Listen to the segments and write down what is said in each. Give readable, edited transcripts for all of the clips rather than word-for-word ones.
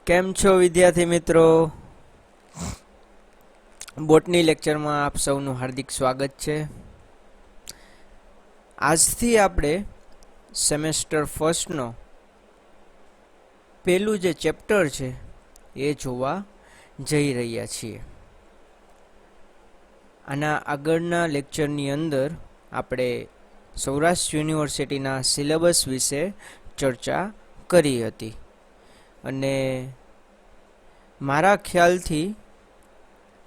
કેમ છો વિદ્યાર્થી મિત્રો? બોટની લેક્ચરમાં આપ સૌનું હાર્દિક સ્વાગત છે. આજથી આપણે સેમેસ્ટર ફર્સ્ટનો પહેલું જે ચેપ્ટર છે એ જોવા જઈ રહ્યા છીએ. આના આગળના લેક્ચરની અંદર આપણે સૌરાષ્ટ્ર યુનિવર્સિટીના સિલેબસ વિશે ચર્ચા કરી હતી અને મારા ખ્યાલથી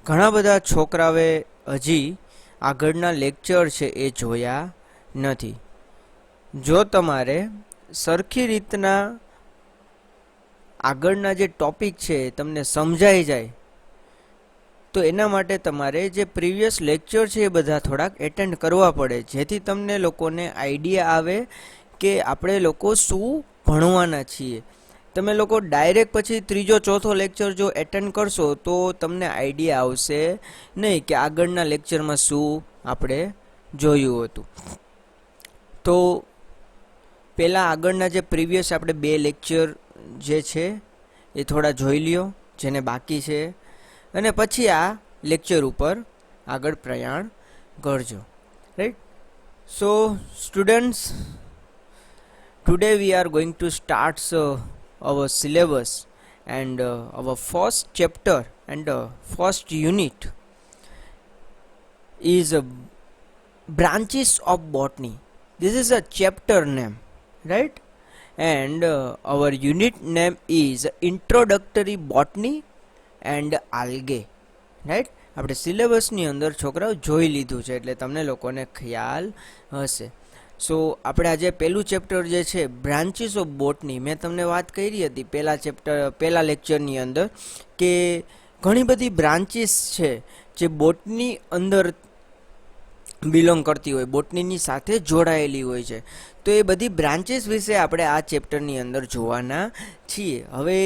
ઘણા બધા છોકરાઓએ હજી આગળના લેક્ચર છે એ જોયા નથી. જો તમારે સરખી રીતના આગળના જે ટોપિક છે તમને સમજાઈ જાય તો એના માટે તમારે જે પ્રીવિયસ લેક્ચર છે એ બધા થોડાક એટેન્ડ કરવા પડે, જેથી તમને લોકોને આઈડિયા આવે કે આપણે લોકો શું ભણવાના છીએ. તમે લોકો ડાયરેક્ટ પછી ત્રીજો ચોથો લેક્ચર જો એટેન્ડ કરશો તો તમને આઈડિયા આવશે નહીં કે આગળના લેક્ચરમાં શું આપણે જોયું હતું. તો પહેલાં આગળના જે પ્રીવિયસ આપણે 2 લેક્ચર જે છે એ થોડા જોઈ લ્યો જેને બાકી છે, અને પછી આ લેક્ચર ઉપર આગળ પ્રયાણ કરજો. Right. So students, today we are going to start our syllabus and our first chapter and first unit is branches of botany. This is a chapter name, right? And our unit name is introductory botany and algae, right? આપણે સિલેબસની અંદર છોકરાઓ જોઈ લીધું છે એટલે તમને લોકોને ખ્યાલ હશે. સો આપણે આજે પહેલું ચેપ્ટર જે છે બ્રાન્ચીસ ઓફ બોટની, મેં તમને વાત કરી હતી પહેલા લેક્ચરની અંદર કે ઘણી બધી બ્રાન્ચીસ છે જે બોટની અંદર બિલોંગ કરતી હોય, બોટનીની સાથે જોડાયેલી હોય છે. તો એ બધી બ્રાન્ચીસ વિશે આપણે આ ચેપ્ટરની અંદર જોવાના છીએ. હવે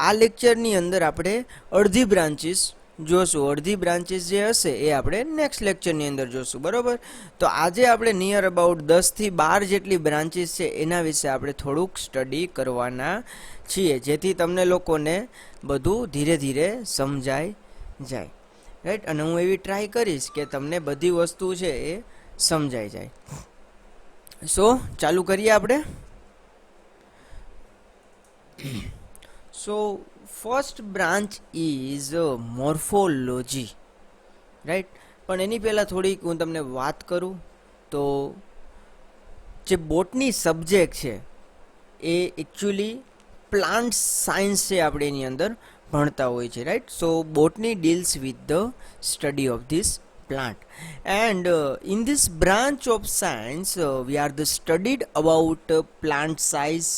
આ લેક્ચરની અંદર આપણે અડધી બ્રાન્ચીસ જોશું, અડધી બ્રાન્ચીસ જે હશે એ આપણે નેક્સ્ટ લેક્ચરની અંદર જોશું, બરાબર? તો આજે આપણે નિયર અબાઉટ 10 થી 12 જેટલી બ્રાન્ચીસ છે એના વિશે આપણે થોડુંક સ્ટડી કરવાના છીએ, જેથી તમને લોકોને બધું ધીરે ધીરે સમજાઈ જાય. રાઈટ. અને હું એવી ટ્રાય કરીશ કે તમને બધી વસ્તુ છે એ સમજાઈ જાય. સો ચાલુ કરીએ આપણે. So first branch is morphology, right. પણ એની પહેલાં થોડીક હું તમને વાત કરું તો જે બોટની સબ્જેક્ટ છે એ એકચ્યુઅલી પ્લાન્ટ સાયન્સ છે, આપણે એની અંદર ભણતા હોય છે, right. So botany deals with the study of this plant, and in this branch of science we are the studied about plant size,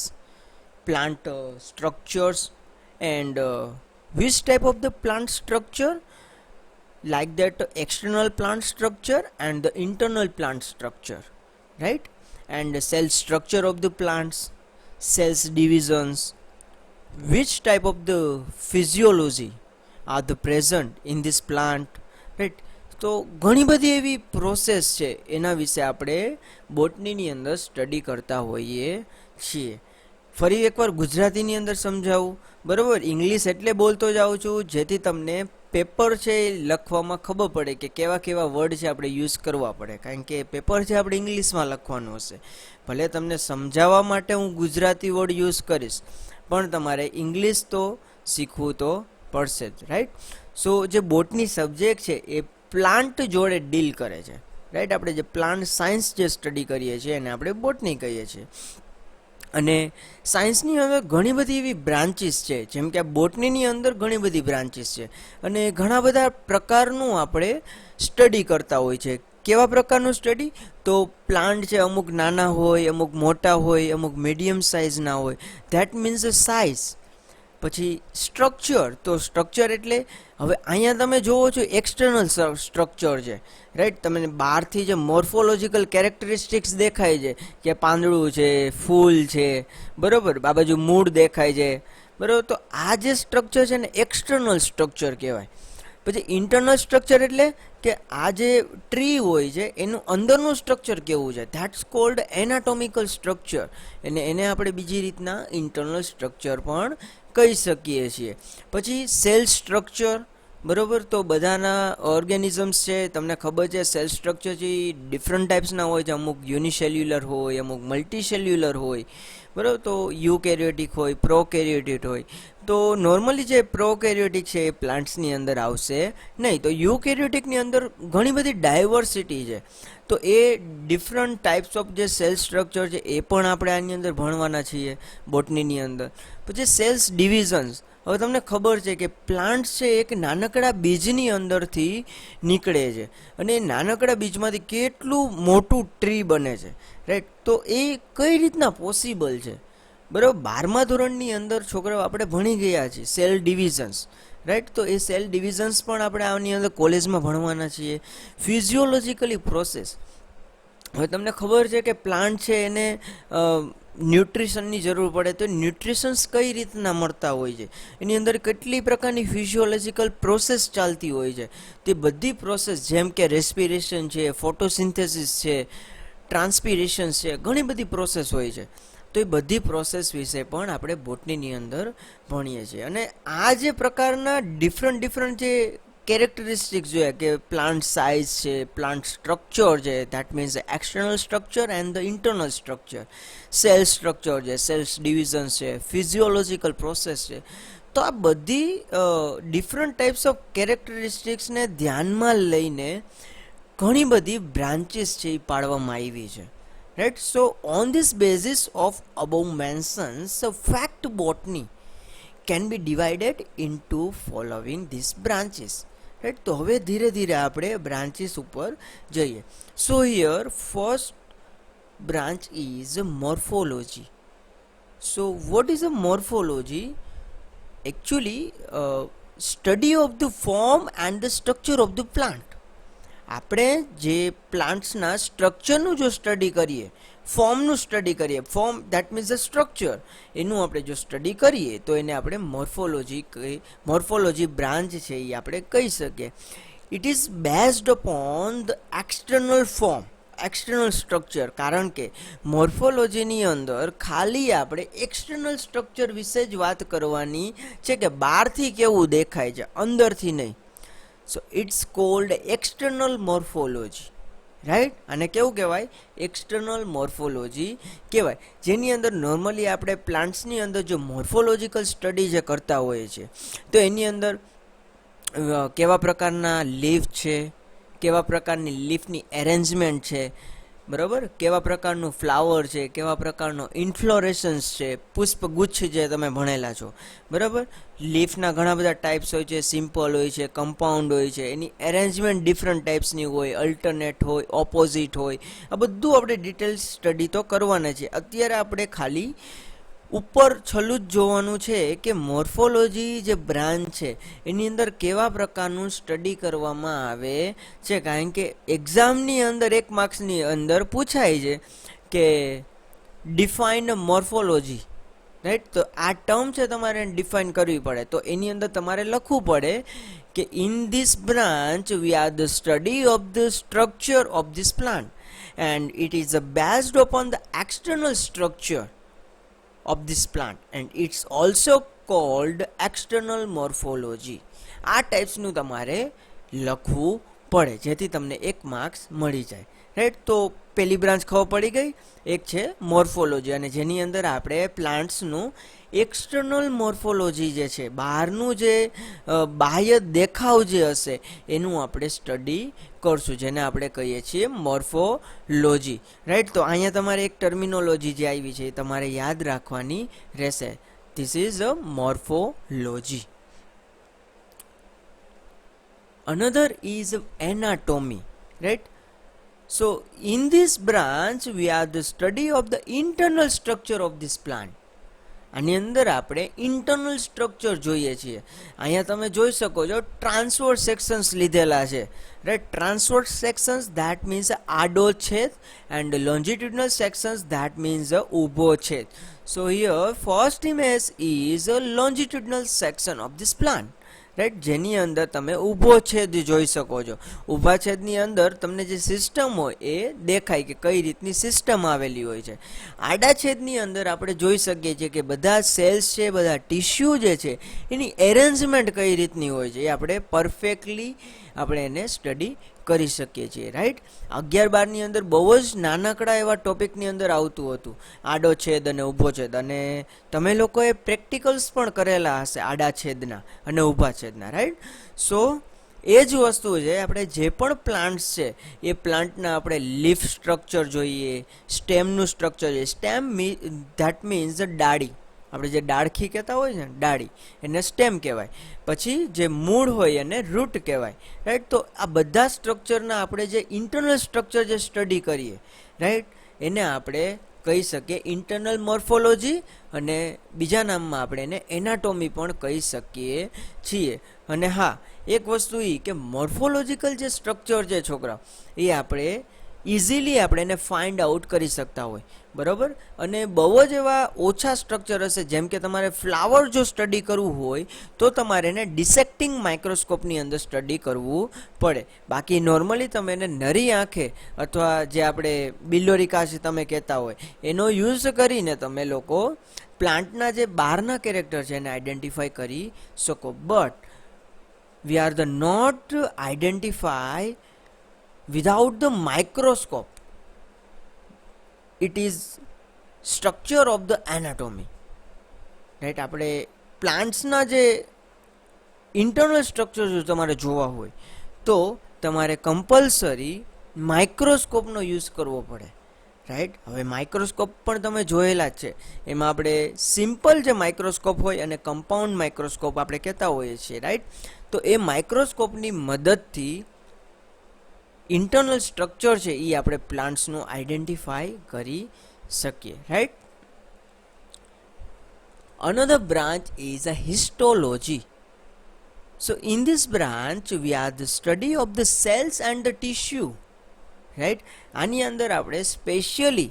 plant structures, and which type of the plant structure, like that external plant structure and the internal plant structure, right? And the cell structure of the plants, cells divisions, which type of the physiology are the present in this plant, right? તો ઘણી બધી એવી process છે એના વિશે આપણે બોટનીની અંદર study કરતા હોઈએ છીએ. ફરી એકવાર ગુજરાતીની અંદર સમજાવું, બરાબર? ઇંગ્લિશ એટલે બોલતો જાઉં છું જેથી તમને પેપર છે એ લખવામાં ખબર પડે કે કેવા કેવા વર્ડ છે આપણે યુઝ કરવા પડે, કારણ કે પેપર છે આપણે ઇંગ્લિશમાં લખવાનું હશે. ભલે તમને સમજાવવા માટે હું ગુજરાતી વર્ડ યુઝ કરીશ, પણ તમારે ઇંગ્લિશ તો શીખવું તો પડશે જ, રાઈટ. સો જે બોટની સબ્જેક્ટ છે એ પ્લાન્ટ જોડે ડીલ કરે છે, રાઈટ. આપણે જે પ્લાન્ટ સાયન્સ જે સ્ટડી કરીએ છીએ એને આપણે બોટની કહીએ છીએ. અને સાયન્સની અંદર ઘણી બધી એવી બ્રાન્ચીસ છે, જેમ કે આ બોટનીની અંદર ઘણી બધી બ્રાન્ચીસ છે અને ઘણા બધા પ્રકારનું આપણે સ્ટડી કરતા હોય છે. કેવા પ્રકારનું સ્ટડી? તો પ્લાન્ટ છે અમુક નાના હોય, અમુક મોટા હોય, અમુક મીડિયમ સાઇઝના હોય, ધેટ મીન્સ સાઇઝ. પછી સ્ટ્રક્ચર, તો સ્ટ્રક્ચર એટલે હવે અહીંયા તમે જોવો છો એક્સટર્નલ સ્ટ્રક્ચર છે, રાઈટ. તમને બહારથી જે મોર્ફોલોજીકલ કેરેક્ટરિસ્ટિક્સ દેખાય છે કે પાંદડું છે, ફૂલ છે, બરાબર, આ બાજુ મૂળ દેખાય છે, બરાબર. તો આ જે સ્ટ્રક્ચર છે ને એક્સટર્નલ સ્ટ્રક્ચર કહેવાય. પછી ઇન્ટરનલ સ્ટ્રક્ચર એટલે કે આ જે ટ્રી હોય છે એનું અંદરનું સ્ટ્રક્ચર કેવું છે, ધેટ્સ કોલ્ડ એનાટોમિકલ સ્ટ્રક્ચર, અને એને આપણે બીજી રીતના ઇન્ટરનલ સ્ટ્રક્ચર પણ કહી શકીએ છીએ. પછી સેલ સ્ટ્રક્ચર, બરાબર. તો બધાના ઓર્ગેનિઝમ્સ છે, તમને ખબર છે સેલ સ્ટ્રક્ચર છે એ ડિફરન્ટ ટાઈપ્સના હોય છે. અમુક યુનિસેલ્યુલર હોય, અમુક મલ્ટીસેલ્યુલર હોય, બરાબર. તો યુકેરિયોટિક હોય, પ્રોકેરિયોટિક હોય. તો નોર્મલી જે પ્રોકેરિયોટિક છે એ પ્લાન્ટ્સની અંદર આવશે નહીં. તો યુકેરિયોટિકની અંદર ઘણી બધી ડાયવર્સિટી છે. તો એ ડિફરન્ટ ટાઈપ્સ ઓફ જે સેલ સ્ટ્રક્ચર છે એ પણ આપણે આની અંદર ભણવાના છીએ બોટનીની અંદર. પછી સેલ્સ ડિવિઝન્સ. હવે તમને ખબર છે કે પ્લાન્ટ છે એક નાનકડા બીજની અંદરથી નીકળે છે, અને એ નાનકડા બીજમાંથી કેટલું મોટું ટ્રી બને છે, રાઈટ. તો એ કઈ રીતના પોસિબલ છે, બરાબર. 12મા ધોરણની અંદર છોકરાઓ આપણે ભણી ગયા છીએ સેલ ડિવિઝન્સ, રાઈટ. તો એ સેલ ડિવિઝન્સ પણ આપણે આની અંદર કોલેજમાં ભણવાના છીએ. ફિઝિયોલોજીકલી પ્રોસેસ. હવે તમને ખબર છે કે પ્લાન્ટ છે એને ન્યુટ્રિશનની જરૂર પડે, તો ન્યુટ્રિશન્સ કઈ રીતના મળતા હોય છે, એની અંદર કેટલી પ્રકારની ફિઝિયોલોજીકલ પ્રોસેસ ચાલતી હોય છે, તે બધી પ્રોસેસ જેમ કે રેસ્પિરેશન છે, ફોટોસિન્થેસિસ છે, ટ્રાન્સપિરેશન છે, ઘણી બધી પ્રોસેસ હોય છે. તો એ બધી પ્રોસેસ વિશે પણ આપણે બોટનીની અંદર ભણીએ છીએ. અને આ જે પ્રકારના ડિફરન્ટ જે કેરેક્ટરિસ્ટિક્સ જોઈએ કે પ્લાન્ટ સાઇઝ છે, પ્લાન્ટ સ્ટ્રક્ચર છે, that means external structure and the internal structure, cell structure છે, સેલ્સ ડિવિઝન છે, ફિઝિયોલોજીકલ પ્રોસેસ છે. તો આ બધી ડિફરન્ટ ટાઈપ્સ ઓફ કેરેક્ટરિસ્ટિક્સને ધ્યાનમાં લઈને ઘણી બધી બ્રાન્ચીસ છે એ પાડવામાં આવી છે, right. So on this basis of above mentions fact botany can be divided into following these branches, right. તો હવે ધીરે ધીરે આપણે બ્રાન્ચીસ ઉપર જઈએ. સો here first branch is morphology. So what is a morphology? Actually study of the form and the structure of the plant. આપણે જે પ્લાન્ટ્સના સ્ટ્રક્ચરનું જો સ્ટડી કરીએ, ફોર્મનું સ્ટડી કરીએ, form that means the structure, એનું આપણે જો સ્ટડી કરીએ તો એને આપણે મોર્ફોલોજી બ્રાન્ચ છે એ આપણે કહી શકીએ. It is based upon the external form, external structure. કારણ કે મોર્ફોલોજીની અંદર ખાલી આપણે એક્સટર્નલ સ્ટ્રક્ચર વિશે જ વાત કરવાની છે કે બહારથી કેવું દેખાય છે, અંદરથી નહીં. So it's called external morphology, right. અને કેવું કહેવાય, એક્સટર્નલ મોર્ફોલોજી કહેવાય. જેની અંદર નોર્મલી આપણે પ્લાન્ટ્સની અંદર જો મોર્ફોલોજીકલ સ્ટડી જે કરતા હોઈએ છીએ તો એની અંદર કેવા પ્રકારના લીફ છે, કેવા પ્રકારની લીફની એરેન્જમેન્ટ છે, બરાબર, કેવા પ્રકારનું ફ્લાવર છે, કેવા પ્રકારનો ઇન્ફ્લોરેશન્સ છે, પુષ્પગુચ્છ જે તમે ભણેલા છો, બરાબર. લીફના ઘણા બધા ટાઈપ્સ હોય છે, સિમ્પલ હોય છે, કમ્પાઉન્ડ હોય છે, એની એરેન્જમેન્ટ ડિફરન્ટ ટાઈપ્સની હોય, અલ્ટરનેટ હોય, ઓપોઝિટ હોય. આ બધું આપણે ડિટેલ્સ સ્ટડી તો કરવાના છે. અત્યારે આપણે ખાલી ઉપર છેલ્લું જ જોવાનું છે કે મોર્ફોલોજી જે બ્રાન્ચ છે એની અંદર કેવા પ્રકારનું સ્ટડી કરવામાં આવે છે. કારણ કે એક્ઝામની અંદર 1 માર્ક્સની અંદર પૂછાય છે કે ડિફાઇન મોર્ફોલોજી, રાઈટ. તો આ ટર્મ છે તમારે ડિફાઇન કરવી પડે. તો એની અંદર તમારે લખવું પડે કે in this branch V are the study of the structure of this plant and it is based upon the external structure of this plant and it's also called external morphology. આ ટાઈપ્સનું તમારે લખવું પડે જેથી તમને 1 માર્ક્સ મળી જાય, right. તો પહેલી બ્રાન્ચ ખબર પડી ગઈ, એક છે મોર્ફોલોજી, અને જેની અંદર આપણે પ્લાન્ટ્સનું એક્સટર્નલ મોર્ફોલોજી જે છે, બહારનું જે બાહ્ય દેખાવ જે હશે એનું આપણે સ્ટડી કરશું, જેને આપણે કહીએ છીએ મોર્ફોલોજી, રાઈટ. તો અહીંયા તમારે એક ટર્મિનોલોજી જે આવી છે એ તમારે યાદ રાખવાની રહેશે. This is a morphology. Another is anatomy, right. So in this branch we are the study of the internal structure of this plant. આની અંદર આપણે ઇન્ટરનલ સ્ટ્રક્ચર જોઈએ છીએ. અહીંયા તમે જોઈ શકો છો ટ્રાન્સવર્સ સેક્શન્સ લીધેલા છે, right. Transverse sections that means આડો છેદ and longitudinal sections that means ઊભો છેદ. So here first image is a longitudinal section of this plant. Right, જેની અંદર તમે ઊભો છેદ જોઈ શકો છો. ઊભા છેદની અંદર તમને જે સિસ્ટમ હોય એ દેખાય કે કઈ રીતની સિસ્ટમ આવેલી હોય છે. આડા છેદની અંદર આપણે જોઈ શકીએ છીએ કે બધા સેલ્સ છે, બધા ટિશ્યુ જે છે એની એરેન્જમેન્ટ કઈ રીતની હોય છે એ આપણે પરફેક્ટલી આપણે એને સ્ટડી કરી શકીએ છીએ. રાઈટ, 11-12ની અંદર બહુ જ નાનકડા એવા ટોપિકની અંદર આવતું હતું આડો છેદ અને ઊભો છેદ, અને તમે લોકોએ પ્રેક્ટિકલ્સ પણ કરેલા હશે આડા છેદના અને ઊભા છેદના. રાઈટ, સો એ જ વસ્તુ છે, આપણે જે પણ પ્લાન્ટ્સ છે એ પ્લાન્ટના આપણે લીફ સ્ટ્રક્ચર જોઈએ, સ્ટેમનું સ્ટ્રક્ચર જોઈએ. સ્ટેમ ધેટ મીન્સ ડાળી, આપણે જે ડાળખી કહેતા હોય છે ને ડાળી, એને સ્ટેમ કહેવાય. પછી જે મૂળ હોય એને રૂટ કહેવાય. રાઈટ, તો આ બધા સ્ટ્રક્ચરના આપણે જે ઇન્ટરનલ સ્ટ્રક્ચર જે સ્ટડી કરીએ, રાઈટ, એને આપણે કહી શકીએ ઇન્ટરનલ મોર્ફોલોજી, અને બીજા નામમાં આપણે એને એનાટોમી પણ કહી શકીએ છીએ. અને હા, એક વસ્તુ એ કે મોર્ફોલોજીકલ જે સ્ટ્રક્ચર છે છોકરા, એ આપણે ઇઝીલી આપણે એને ફાઇન્ડ આઉટ કરી શકતા હોય, બરાબર. અને બહુ જ એવા ઓછા સ્ટ્રક્ચર હશે, જેમ કે તમારે ફ્લાવર જો સ્ટડી કરવું હોય તો તમારે એને ડિસેક્ટિંગ માઇક્રોસ્કોપની અંદર સ્ટડી કરવું પડે. બાકી નોર્મલી તમે એને નરી આંખે અથવા જે આપણે બિલ્લોરી કાચ તમે કહેતા હોય એનો યુઝ કરીને તમે લોકો પ્લાન્ટના જે બહારના કેરેક્ટર છે એને આઈડેન્ટિફાઈ કરી શકો. But we are the not identify without the microscope. It is structure of the anatomy. Right, આપણે પ્લાન્ટ્સના જે ઇન્ટરનલ સ્ટ્રક્ચર જો તમારે જોવા હોય તો તમારે કમ્પલસરી માઇક્રોસ્કોપનો યુઝ કરવો પડે. રાઈટ, હવે માઇક્રોસ્કોપ પણ તમે જોયેલા જ છે. એમાં આપણે સિમ્પલ જે માઇક્રોસ્કોપ હોય અને કમ્પાઉન્ડ માઇક્રોસ્કોપ આપણે કહેતા હોઈએ છીએ. રાઈટ, તો એ માઇક્રોસ્કોપની મદદથી ઇન્ટરનલ સ્ટ્રક્ચર છે એ આપણે પ્લાન્ટ્સનું આઈડેન્ટિફાઈ કરી શકીએ. Right, another branch is a histology. So in this branch we are the study of the cells and the tissue. Right, આની અંદર આપણે સ્પેશિયલી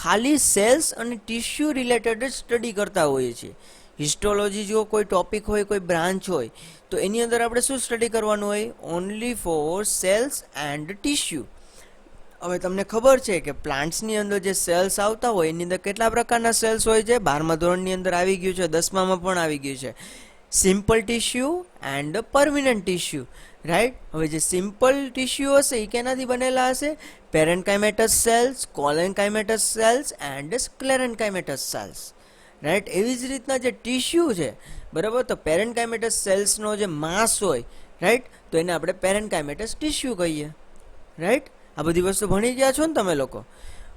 ખાલી સેલ્સ અને ટિશ્યુ રિલેટેડ જ સ્ટડી કરતા હોઈએ છીએ. હિસ્ટોલોજી જો કોઈ ટોપિક હોય, કોઈ બ્રાન્ચ હોય, તો એની અંદર આપણે શું સ્ટડી કરવાનું હોય? Only for cells and tissue. હવે તમને ખબર છે કે પ્લાન્ટ્સની અંદર જે સેલ્સ આવતા હોય એની અંદર કેટલા પ્રકારના સેલ્સ હોય છે? 12મા ધોરણની અંદર આવી ગયું છે, 10મામાં પણ આવી ગયું છે. Simple tissue and permanent tissue. Right, હવે જે સિમ્પલ ટિશ્યુ હશે એ કેનાથી બનેલા હશે? Parenchymatous cells, collenchymatous cells and sclerenchymatous cells. Right, એવી જ રીતના જે ટિશ્યુ છે, બરાબર, તો પેરેન્કાઇમેટસ સેલ્સનો જે માસ હોય, રાઈટ, તો એને આપણે પેરેન્કાઇમેટસ ટિશ્યુ કહીએ. રાઈટ, આ બધી વસ્તુ ભણી ગયા છો ને તમે લોકો.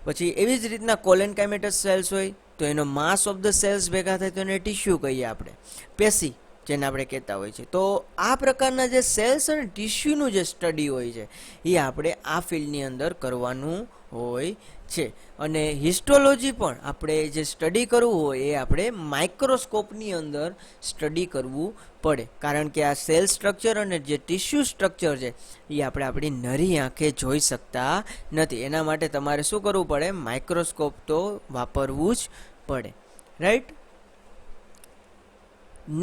પછી એવી જ રીતના કોલેન્કાઇમેટસ સેલ્સ હોય તો એનો માસ ઓફ ધ સેલ્સ ભેગા થાય તો એને ટિશ્યુ કહીએ આપણે, પેશી જેને આપણે કહેતા હોય છે. તો આ પ્રકારના જે સેલ્સ અને ટિશ્યુનું જે સ્ટડી હોય છે એ આપણે આ ફિલ્ડની અંદર કરવાનું હોય છે. અને હિસ્ટોલોજી પણ આપણે જે સ્ટડી કરવું હોય એ આપણે માઇક્રોસ્કોપની અંદર સ્ટડી કરવું પડે, કારણ કે આ સેલ સ્ટ્રક્ચર અને જે ટિશ્યુ સ્ટ્રક્ચર છે એ આપણે આપણી નરી આંખે જોઈ શકતા નથી. એના માટે તમારે શું કરવું પડે? માઇક્રોસ્કોપ તો વાપરવું જ પડે. Right,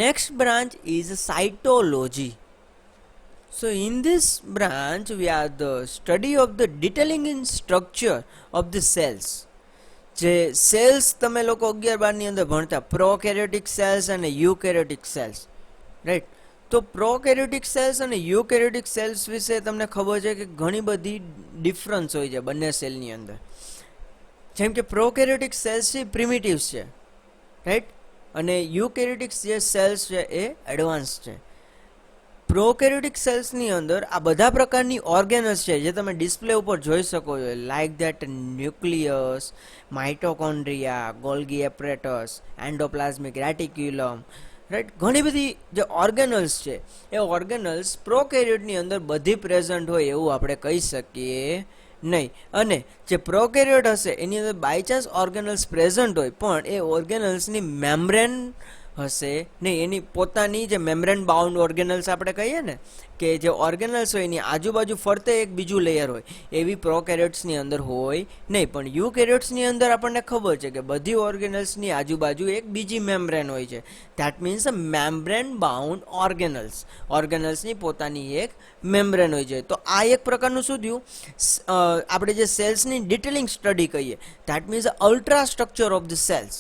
next branch is cytology. So in this branch we are the study of the detailing in structure of the cells. જે સેલ્સ તમે લોકો 11-12ની અંદર ભણતા, પ્રોકેરિયોટિક સેલ્સ અને યુકેરિયોટિક સેલ્સ. રાઈટ, તો પ્રોકેરિયોટિક સેલ્સ અને યુકેરિયોટિક સેલ્સ વિશે તમને ખબર છે કે ઘણી બધી ડિફરન્સ હોય છે બંને સેલની અંદર. જેમ કે પ્રોકેરિયોટિક સેલ્સ છે પ્રિમિટિવ્સ છે, રાઈટ, અને યુકેરિયોટિક જે સેલ્સ છે એ એડવાન્સ છે. પ્રોકેરિયોટિક સેલ્સની અંદર આ બધા પ્રકારની ઓર્ગેનલ્સ છે જે તમે ડિસ્પ્લે ઉપર જોઈ શકો છો, like that nucleus, mitochondria, Golgi apparatus, endoplasmic reticulum. Right, ઘણી બધી જે ઓર્ગેનલ્સ છે એ ઓર્ગેનલ્સ પ્રોકેરિયોટની અંદર બધી પ્રેઝન્ટ હોય એવું આપણે કહી શકીએ નહીં. અને જે પ્રોકેરિયોટ હશે એની અંદર બાય ચાન્સ ઓર્ગેનલ્સ પ્રેઝન્ટ હોય પણ એ ઓર્ગેનલ્સની મેમ્બ્રેન હશે નહીં. એની પોતાની જે મેમ્બ્રેન બાઉન્ડ ઓર્ગેનલ્સ આપણે કહીએ ને, કે જે ઓર્ગેનલ્સ હોય એની આજુબાજુ ફરતે એક બીજું લેયર હોય, એવી પ્રોકેરિયોટ્સની અંદર હોય નહીં. પણ યુકેરિયોટ્સની અંદર આપણને ખબર છે કે બધી ઓર્ગેનલ્સની આજુબાજુ એક બીજી મેમ્બ્રેન હોય છે. ધેટ મીન્સ મેમ્બ્રેન બાઉન્ડ ઓર્ગેનલ્સની પોતાની એક મેમ્બ્રેન હોય છે. તો આ એક પ્રકારનું શું થયું, આપણે જે સેલ્સની ડિટેલિંગ સ્ટડી કહીએ, that means ultra structure of the cells,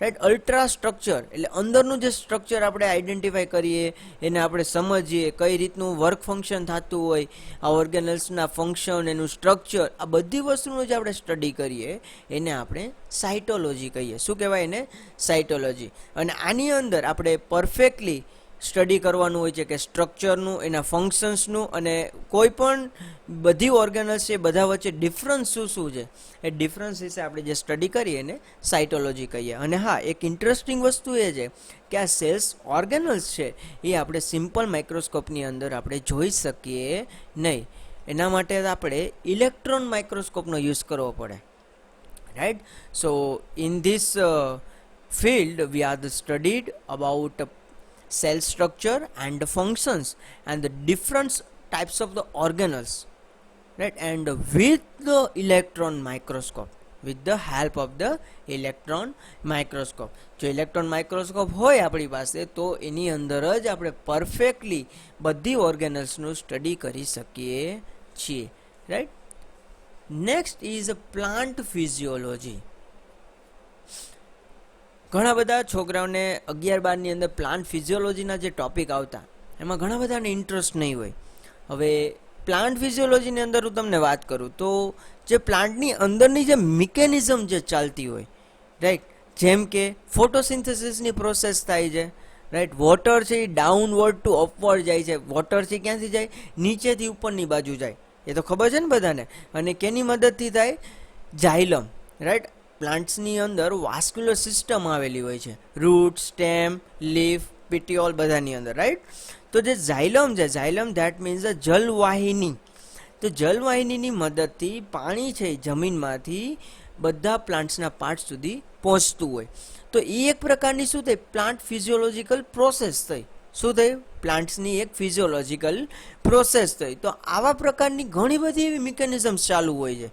right. Ultra structure એટલે અંદરનું જે સ્ટ્રક્ચર આપણે આઈડેન્ટિફાઈ કરીએ, એને આપણે સમજીએ, કઈ રીતનું વર્ક ફંક્શન થતું હોય, આ ઓર્ગેનલ્સના ફંક્શન, એનું સ્ટ્રક્ચર, આ બધી વસ્તુનું જે આપણે સ્ટડી કરીએ એને આપણે સાયટોલોજી કહીએ. શું કહેવાય એને? સાયટોલોજી. અને આની અંદર આપણે પરફેક્ટલી સ્ટડી કરવાનું હોય છે કે સ્ટ્રક્ચરનું, એના ફંક્શન્સનું, અને કોઈ પણ બધી ઓર્ગેનલ્સ છે બધા વચ્ચે ડિફરન્સ શું છે, એ ડિફરન્સ વિશે આપણે જે સ્ટડી કરીએ એને સાયટોલોજી કહીએ. અને હા, એક ઇન્ટરેસ્ટિંગ વસ્તુ એ છે કે આ સેલ્સ ઓર્ગેનલ્સ છે એ આપણે સિમ્પલ માઇક્રોસ્કોપની અંદર આપણે જોઈ શકીએ નહીં. એના માટે આપણે ઇલેક્ટ્રોન માઇક્રોસ્કોપનો યુઝ કરવો પડે, right. So in this field we are studied about cell structure and the functions and the different types of the organelles, right. And with the electron microscope, with the help of the electron microscope, જો electron microscope હોય આપણી પાસે તો એની અંદર જ આપણે perfectly બધી ઓર્ગેનલ્સનું study કરી શકીએ છીએ, right. Next is plant physiology. ઘણા બધા છોકરાઓને 11-12ની અંદર પ્લાન્ટ ફિઝિયોલોજીના જે ટોપિક આવતા એમાં ઘણા બધાને ઇન્ટરેસ્ટ નહીં હોય. હવે પ્લાન્ટ ફિઝિયોલોજીની અંદર હું તમને વાત કરું તો જે પ્લાન્ટની અંદરની જે મિકેનિઝમ જે ચાલતી હોય, રાઈટ, જેમ કે ફોટોસિન્થેસિસની પ્રોસેસ થાય છે, રાઈટ. વોટર છે એ ડાઉનવર્ડ ટુ અપવર્ડ જાય છે. વોટર છે ક્યાંથી જાય? નીચેથી ઉપરની બાજુ જાય, એ તો ખબર છે ને બધાને. અને કેની મદદથી થાય? જાઇલમ, રાઈટ. પ્લાન્ટ્સની અંદર વાસ્ક્યુલર સિસ્ટમ આવેલી હોય છે, રૂટ, સ્ટેમ, લીફ, પિટિયોલ બધાની અંદર, રાઈટ. તો જે ઝાયલમ છે, ઝાયલમ ધેટ મીન્સ જલવાહિની. તો જલવાહિનીની મદદથી પાણી છે જમીનમાંથી બધા પ્લાન્ટ્સના પાર્ટ સુધી પહોંચતું હોય. તો એ એક પ્રકારની શું થઈ? પ્લાન્ટ ફિઝિયોલોજીકલ પ્રોસેસ થઈ. શું થયું? પ્લાન્ટ્સની એક ફિઝિયોલોજીકલ પ્રોસેસ થઈ. તો આવા પ્રકારની ઘણી બધી એવી મિકેનિઝમ્સ ચાલુ હોય છે,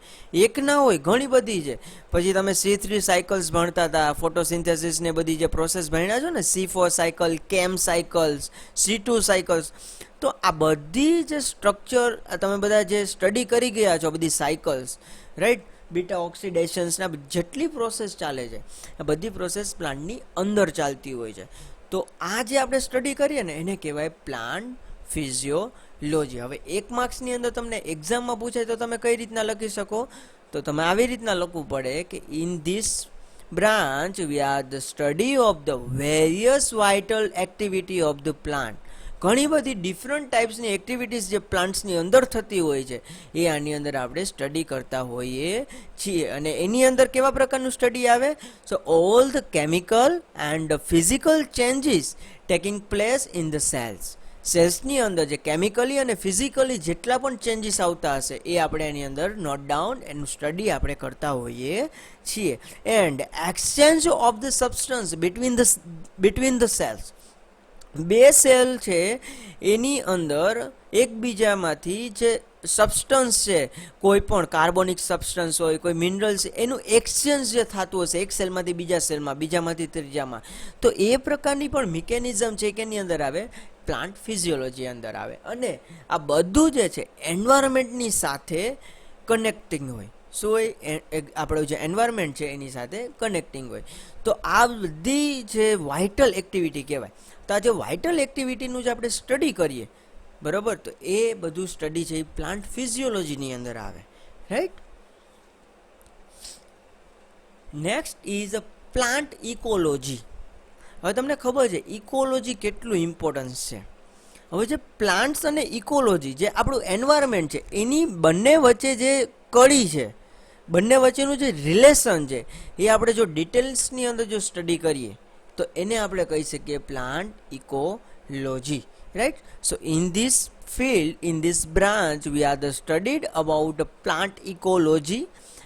એક ના હોય, ઘણી બધી છે. પછી તમે C3 સાયકલ્સ ભણતા હતા, ફોટોસિન્થેસિસ ને બધી જે પ્રોસેસ ભણ્યા છો ને, C4 સાયકલ, કેમ સાયકલ્સ, C2 સાયકલ્સ, તો આ બધી જે સ્ટ્રક્ચર તમે બધા જે સ્ટડી કરી ગયા છો, બધી સાયકલ્સ, રાઈટ, બીટા ઓક્સિડેશન્સના જેટલી પ્રોસેસ ચાલે છે આ બધી પ્રોસેસ પ્લાન્ટની અંદર ચાલતી હોય છે. તો આ જે આપણે સ્ટડી કરીએ ને એને કહેવાય પ્લાન્ટ ફિઝિયોલોજી. હવે 1 માર્ક્સની અંદર તમને એક્ઝામમાં પૂછાય તો તમે કઈ રીતના લખી શકો? તો તમે આવી રીતના લખવું પડે કે in this branch V are the study of the various vital activity of the plant. ઘણી બધી ડિફરન્ટ ટાઈપ્સની એક્ટિવિટીઝ જે પ્લાન્ટ્સની અંદર થતી હોય છે એ આની અંદર આપણે સ્ટડી કરતા હોઈએ છીએ. અને એની અંદર કેવા પ્રકારનું સ્ટડી આવે? So all the chemical and physical changes taking place in the cells. સેલ્સની અંદર જે કેમિકલી અને ફિઝિકલી જેટલા પણ ચેન્જીસ આવતા હશે એ આપણે એની અંદર નોટ ડાઉન, એનું સ્ટડી આપણે કરતા હોઈએ છીએ. And exchange of the substance between the cells. બે સેલ છે એની અંદર એકબીજામાંથી જે સબસ્ટન્સ છે, કોઈ પણ કાર્બોનિક સબસ્ટન્સ હોય, કોઈ મિનરલ્સ, એનું એક્સચેન્જ જે થતું હશે એક સેલમાંથી બીજા સેલમાં, બીજામાંથી ત્રીજામાં, તો એ પ્રકારની પણ મિકેનિઝમ છે કે એની અંદર આવે, પ્લાન્ટ ફિઝિયોલોજી અંદર આવે. અને આ બધું જે છે એન્વાયરમેન્ટની સાથે કનેક્ટિંગ હોય. શું હોય? આપણું જે એન્વાયરમેન્ટ છે એની સાથે કનેક્ટિંગ હોય. તો આ બધી જે વાઇટલ એક્ટિવિટી કહેવાય. તો આ જે વાઇટલ એક્ટિવિટીનું જે આપણે સ્ટડી કરીએ, બરાબર, તો એ બધું સ્ટડી છે એ પ્લાન્ટ ફિઝિયોલોજીની અંદર આવે, right. Next is plant ecology. હવે તમને ખબર છે ઇકોલોજી કેટલું ઇમ્પોર્ટન્સ છે. હવે જે પ્લાન્ટ્સ અને ઇકોલોજી, જે આપણું એન્વાયરમેન્ટ છે, એની બંને વચ્ચે જે કડી છે, બંને વચ્ચેનું જે રિલેશન છે એ આપણે જો ડિટેલ્સની અંદર જો સ્ટડી કરીએ તો એને આપણે કહી શકીએ plant ecology, right. So in this field, in this branch we are the studied about plant ecology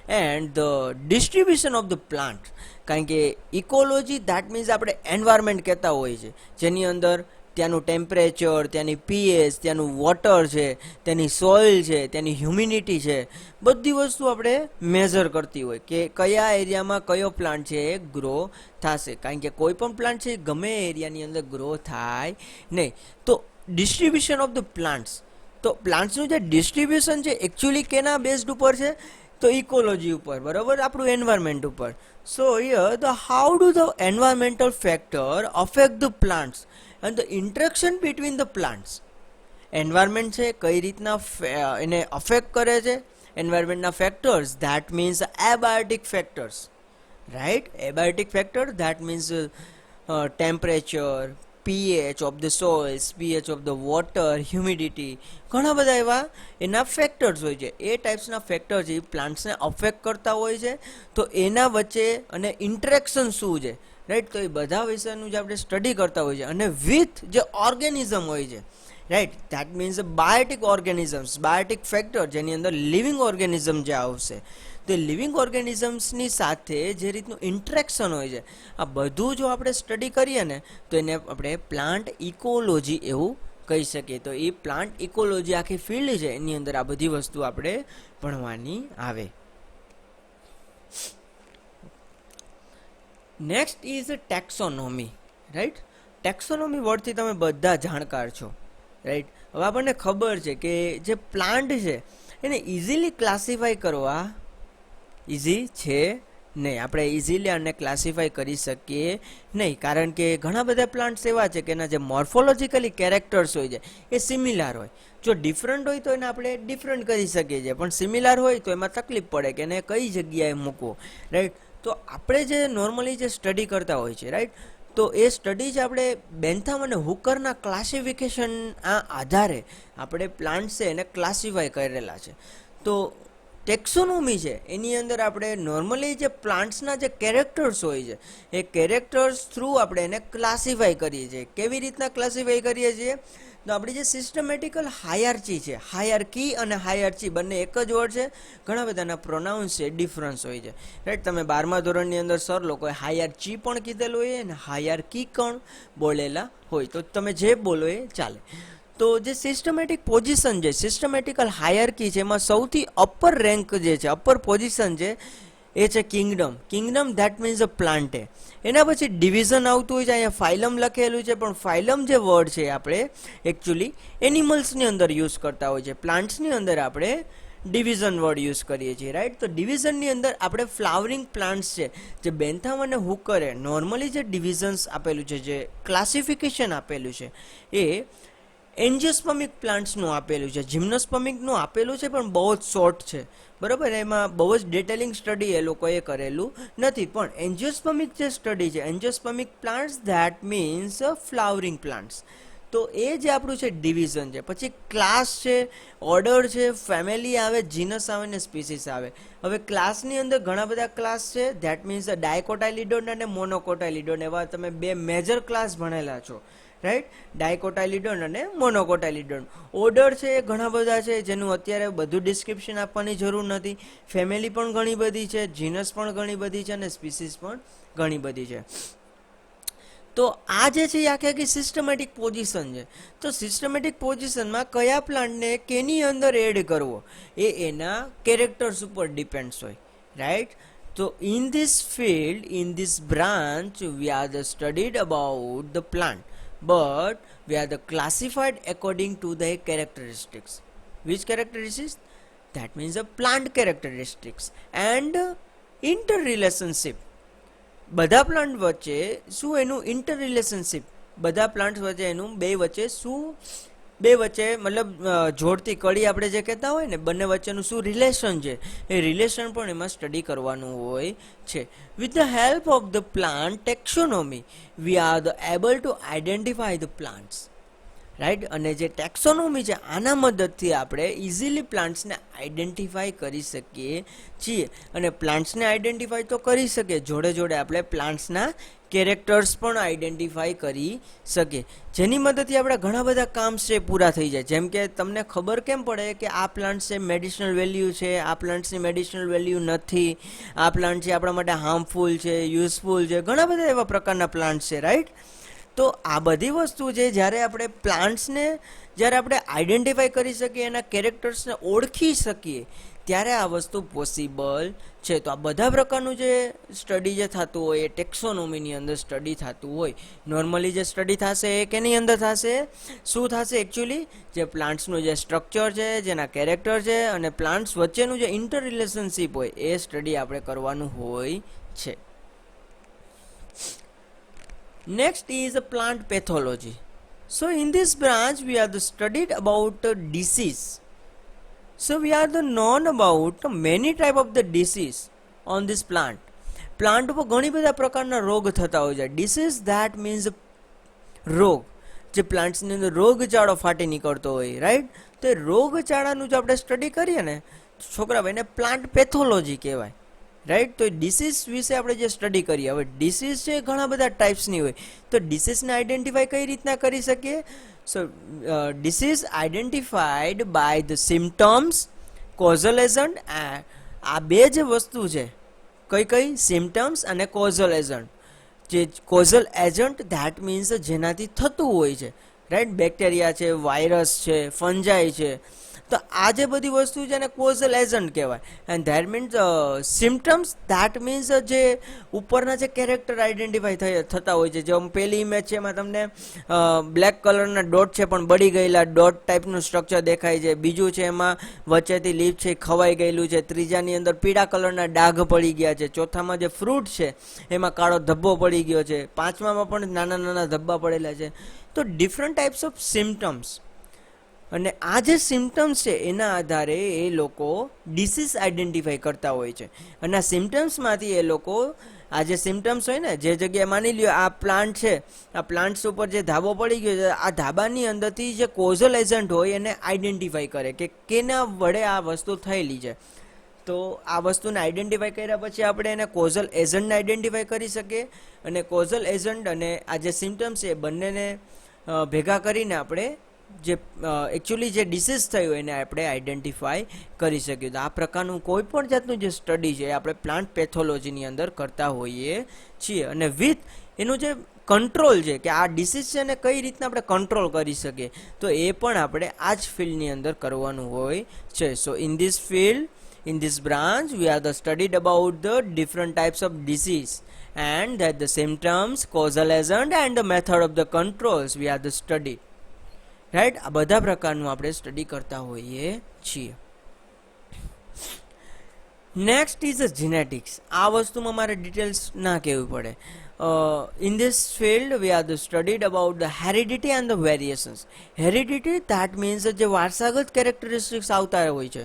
and the distribution of the plant. કારણ કે ઇકોલોજી ધેટ મીન્સ આપણે એન્વાયરમેન્ટ કહેતા હોય છે, જેની અંદર ત્યાંનું ટેમ્પરેચર, ત્યાંની પીએચ, ત્યાંનું વોટર છે, ત્યાંની સોઇલ છે, ત્યાંની હ્યુમિડિટી છે, બધી વસ્તુ આપણે મેઝર કરતી હોય કે કયા એરિયામાં કયો પ્લાન્ટ છે એ ગ્રો થશે. કારણ કે કોઈ પણ પ્લાન્ટ છે ગમે એરિયાની અંદર ગ્રો થાય નહીં. તો ડિસ્ટ્રીબ્યુશન ઓફ ધ પ્લાન્ટ્સ, તો પ્લાન્ટ્સનું જે ડિસ્ટ્રીબ્યુશન છે એકચ્યુઅલી કેના બેઝડ ઉપર છે, તો ઇકોલોજી ઉપર, બરાબર, આપણું એન્વાયરમેન્ટ ઉપર. So here the how do the environmental factor affect the plants and the interaction between the plants. Environment છે કઈ રીતના એને અફેક્ટ કરે છે, એન્વાયરમેન્ટના factors that means abiotic factors, right. Abiotic factor that means temperature, pH of the soils, pH of the water, humidity, ઘણા બધા એવા એના ફેક્ટર્સ હોય છે. એ ટાઈપ્સના ફેક્ટર છે એ પ્લાન્ટ્સને અફેક્ટ કરતા હોય છે. તો એના વચ્ચે અને ઇન્ટરેક્શન શું છે, રાઈટ, તો એ બધા વિષયનું જે આપણે સ્ટડી કરતા હોય છે. અને વિથ જે ઓર્ગેનિઝમ હોય છે, right, that means Biotique organisms, Biotique factor, જેની અંદર લિવિંગ ઓર્ગેનિઝમ જે આવશે, તે લિવિંગ ઓર્ગેનિઝમ્સની સાથે જે રીતનું ઇન્ટરેક્શન હોય છે, આ બધું જો આપણે સ્ટડી કરીએ ને તો એને આપણે પ્લાન્ટ ઇકોલોજી એવું કહી શકીએ. તો એ પ્લાન્ટ ઇકોલોજી આખી ફિલ્ડ છે, એની અંદર આ બધી વસ્તુ આપણે ભણવાની આવે. Next is taxonomy, right. Taxonomy વર્ડથી તમે બધા જાણકાર છો, રાઈટ. હવે આપણને ખબર છે કે જે પ્લાન્ટ છે એને ઇઝીલી ક્લાસિફાય કરવા ઇઝી છે નહીં. આપણે ઇઝીલી આને ક્લાસિફાય કરી શકીએ નહીં, કારણ કે ઘણા બધા પ્લાન્ટ્સ એવા છે કે એના જે મોર્ફોલોજીકલી કેરેક્ટર્સ હોય છે એ સિમિલાર હોય. જો ડિફરન્ટ હોય તો એને આપણે ડિફરન્ટ કરી શકીએ છીએ, પણ સિમિલાર હોય તો એમાં તકલીફ પડે કે એને કઈ જગ્યાએ મૂકવું, રાઈટ. તો આપણે જે નોર્મલી જે સ્ટડી કરતા હોય છે, રાઈટ, તો એ સ્ટડી જ આપણે બેન્થમ અને હુકરના ક્લાસિફિકેશન આધારે આપણે પ્લાન્ટ છે એને ક્લાસિફાય કરેલા છે. તો ટેક્સોનોમી છે એની અંદર આપણે નોર્મલી જે પ્લાન્ટ્સના જે કેરેક્ટર્સ હોય છે એ કેરેક્ટર્સ થ્રુ આપણે એને ક્લાસિફાય કરીએ છીએ. કેવી રીતના ક્લાસિફાય કરીએ છીએ? તો આપણી જે સિસ્ટમેટિકલ હાયરચી છે, હાયરકી અને હાયરચી બંને એક જ વર્ડ છે, ઘણા બધાના પ્રોનાઉન્સ છે ડિફરન્સ હોય છે, રાઈટ. તમે 12મા ધોરણની અંદર સર લોકોએ હાયરચી પણ કીધેલું હોય અને હાયરકી પણ બોલેલા હોય, તો તમે જે બોલો એ ચાલે. તો જે સિસ્ટમેટિક પોઝિશન છે, સિસ્ટમેટિકલ હાયરકી છે, એમાં સૌથી અપર રેન્ક જે છે, અપર પોઝિશન છે એ છે Kingdom. Kingdom that means a plant. એના પછી ડિવિઝન આવતું હોય છે, અહીંયા ફાઇલમ લખેલું છે, પણ ફાઇલમ જે વર્ડ છે આપણે એકચ્યુઅલી એનિમલ્સની અંદર યુઝ કરતા હોય છે, પ્લાન્ટ્સની અંદર આપણે ડિવિઝન વર્ડ યુઝ કરીએ છીએ, રાઈટ. તો ડિવિઝનની અંદર આપણે ફ્લાવરિંગ પ્લાન્ટ્સ છે, જે બેન્થમ અને હુકરે નોર્મલી જે ડિવિઝન્સ આપેલું છે, જે ક્લાસિફિકેશન આપેલું છે, એ એન્જિયોસ્પર્મિક પ્લાન્ટ્સનું આપેલું છે, જિમ્નોસ્પર્મિકનું આપેલું છે, પણ બહુ જ શોર્ટ છે, બરાબર. એમાં બહુ જ ડિટેલિંગ સ્ટડી એ લોકોએ કરેલું નથી. પણ એન્જિયોસ્પર્મિક જે સ્ટડી છે, angiospermic plants that means flowering plants. તો એ જે આપણું છે ડિવિઝન છે. પછી ક્લાસ છે, ઓર્ડર છે, ફેમિલી આવે, જીનસ આવે ને સ્પીસીસ આવે. હવે ક્લાસની અંદર ઘણા બધા ક્લાસ છે, ધેટ મીન્સ ડાયકોટાઇલિડોન અને મોનોકોટાઇલિડોન, એવા તમે બે મેજર ક્લાસ ભણેલા છો, રાઈટ. ડાયકોટાઇલિડોન અને મોનોકોટાઇલિડોન. ઓર્ડર છે એ ઘણા બધા છે, જેનું અત્યારે બધું ડિસ્ક્રિપ્શન આપવાની જરૂર નથી. ફેમિલી પણ ઘણી બધી છે, જીનસ પણ ઘણી બધી છે અને સ્પીસીસ પણ ઘણી બધી છે. તો આ જે છે એ આખી આખી સિસ્ટમેટિક પોઝિશન છે. તો સિસ્ટમેટિક પોઝિશનમાં કયા પ્લાન્ટને કેની અંદર એડ કરવો એ એના કેરેક્ટર્સ ઉપર ડિપેન્ડ્સ હોય, રાઈટ. તો in this field, in this branch, V are the studied about the plant, but we are the classified according to the characteristics. Which characteristics? That means the plant characteristics and interrelationship. બધા plant વચ્ચે શું એનું ઇન્ટરરિલેશનશિપ, બધા plant વચ્ચે એનું બે વચ્ચે શું, બે વચ્ચે મતલબ જોડતી કડી આપણે જે કહેતા હોય ને, બંને વચ્ચેનું શું રિલેશન છે, એ રિલેશન પણ એમાં સ્ટડી કરવાનું હોય છે. With the help of the plant taxonomy V are the able to identify the plants. Right. અને જે ટેક્સોનોમી છે આના મદદથી આપણે ઇઝીલી પ્લાન્ટ્સને આઈડેન્ટિફાઈ કરી શકીએ છીએ. અને પ્લાન્ટ્સને આઈડેન્ટિફાઈ તો કરી શકીએ, જોડે જોડે આપણે પ્લાન્ટ્સના કેરેક્ટર્સ પણ આઈડેન્ટિફાઈ કરી શકીએ, જેની મદદથી આપણા ઘણા બધા કામ છે પૂરા થઈ જાય. જેમ કે તમને ખબર કેમ પડે કે આ પ્લાન્ટ છે મેડિસિનલ વેલ્યુ છે, આ પ્લાન્ટ્સની મેડિસિનલ વેલ્યુ નથી, આ પ્લાન્ટ છે આપણા માટે હાર્મફુલ છે, યુઝફુલ છે, ઘણા બધા એવા પ્રકારના પ્લાન્ટ છે, રાઈટ. તો આ બધી વસ્તુ છે જ્યારે આપણે પ્લાન્ટ્સને જ્યારે આપણે આઈડેન્ટિફાઈ કરી શકીએ, એના કેરેક્ટર્સને ઓળખી શકીએ, ત્યારે આ વસ્તુ પોસિબલ છે. તો આ બધા પ્રકારનું જે સ્ટડી જે થતું હોય એ ટેક્સોનોમીની અંદર સ્ટડી થતું હોય. નોર્મલી જે સ્ટડી થશે એ કેની અંદર થશે, શું થશે એકચ્યુઅલી, જે પ્લાન્ટ્સનું જે સ્ટ્રક્ચર છે, જેના કેરેક્ટર છે અને પ્લાન્ટ્સ વચ્ચેનું જે ઇન્ટર રિલેશનશીપ હોય એ સ્ટડી આપણે કરવાનું હોય છે. Next is plant pathology. So in this branch we are studied about disease. So we are the known about many type of the disease on this plant. Plant ઉપર ઘણી બધા પ્રકારના રોગ થતા હોય છે. ડિસીઝ ધેટ મીન્સ રોગ, જે પ્લાન્ટ્સની અંદર રોગચાળો ફાટી નીકળતો હોય, રાઈટ. તો એ રોગચાળાનું જો આપણે સ્ટડી કરીએ ને છોકરા એને પ્લાન્ટ પેથોલોજી કહેવાય, રાઈટ. તો ડિસીઝ વિશે આપણે જે સ્ટડી કરીએ, હવે ડિસીઝ છે ઘણા બધા ટાઈપ્સની હોય, તો ડિસીઝને આઈડેન્ટિફાઈ કઈ રીતના કરી શકીએ. So disease identified by the symptoms, causal agent. આ બે જે વસ્તુ છે, કઈ કઈ, સિમ્ટમ્સ અને કોઝલ એજન્ટ. જે કોઝલ એજન્ટ ધેટ મીન્સ જેનાથી થતું હોય છે, રાઈટ. બેક્ટેરિયા છે, વાયરસ છે, ફંજાઈ છે, તો આ જે બધી વસ્તુ છે એને કોઝલ એજન્ટ કહેવાય. And that means symptoms, that means જે ઉપરના જે કેરેક્ટર આઈડેન્ટિફાઈ થતા હોય છે. જેમ પહેલી ઇમેજ છે એમાં તમને બ્લેક કલરના ડોટ છે પણ બળી ગયેલા ડોટ ટાઈપનું સ્ટ્રક્ચર દેખાય છે. બીજું છે એમાં વચ્ચેથી લીફ છે ખવાઈ ગયેલું છે. ત્રીજાની અંદર પીળા કલરના ડાઘ પડી ગયા છે. ચોથામાં જે ફ્રૂટ છે એમાં કાળો ધબ્બો પડી ગયો છે. પાંચમામાં પણ નાના નાના ધબ્બા પડેલા છે. તો ડિફરન્ટ ટાઈપ્સ ઓફ સિમ્ટમ્સ, અને આ જે સિમ્ટમ્સ છે એના આધારે એ લોકો ડિસીઝ આઈડેન્ટિફાઈ કરતા હોય છે. અને આ સિમ્ટમ્સમાંથી એ લોકો આ જે સિમ્ટમ્સ હોય ને, જે જગ્યાએ માની લ્યો આ પ્લાન્ટ છે, આ પ્લાન્ટ્સ ઉપર જે ધાબો પડી ગયો છે, આ ધાબાની અંદરથી જે કોઝલ એજન્ટ હોય એને આઈડેન્ટિફાઈ કરે કે કેના વડે આ વસ્તુ થયેલી છે. તો આ વસ્તુને આઈડેન્ટિફાઈ કર્યા પછી આપણે એને કોઝલ એજન્ટને આઈડેન્ટિફાઈ કરી શકીએ. અને કોઝલ એજન્ટ અને આ જે સિમ્ટમ્સ છે એ બંનેને ભેગા કરીને આપણે જે એકચ્યુઅલી જે ડિસીઝ થયું હોય એને આપણે આઈડેન્ટિફાઈ કરી શકીએ. તો આ પ્રકારનું કોઈ પણ જાતનું જે સ્ટડી છે આપણે પ્લાન્ટ પેથોલોજીની અંદર કરતા હોઈએ છીએ. અને વિથ એનું જે કંટ્રોલ છે કે આ ડિસીઝ છે ને કઈ રીતના આપણે કંટ્રોલ કરી શકીએ, તો એ પણ આપણે આ જ ફિલ્ડની અંદર કરવાનું હોય છે. સો in this field, in this branch we are the studied about the different types of disease and that the symptoms, causal agent and the method of the controls we are the study, right. આ બધા પ્રકારનું આપણે study કરતા હોઈએ છીએ. Next is genetics. આ વસ્તુમાં મારે ડિટેલ્સ ના કહેવી પડે. In this field we are the studied about the heredity and the variations. Heredity that means જે વારસાગત કેરેક્ટરિસ્ટિક્સ આવતા હોય છે,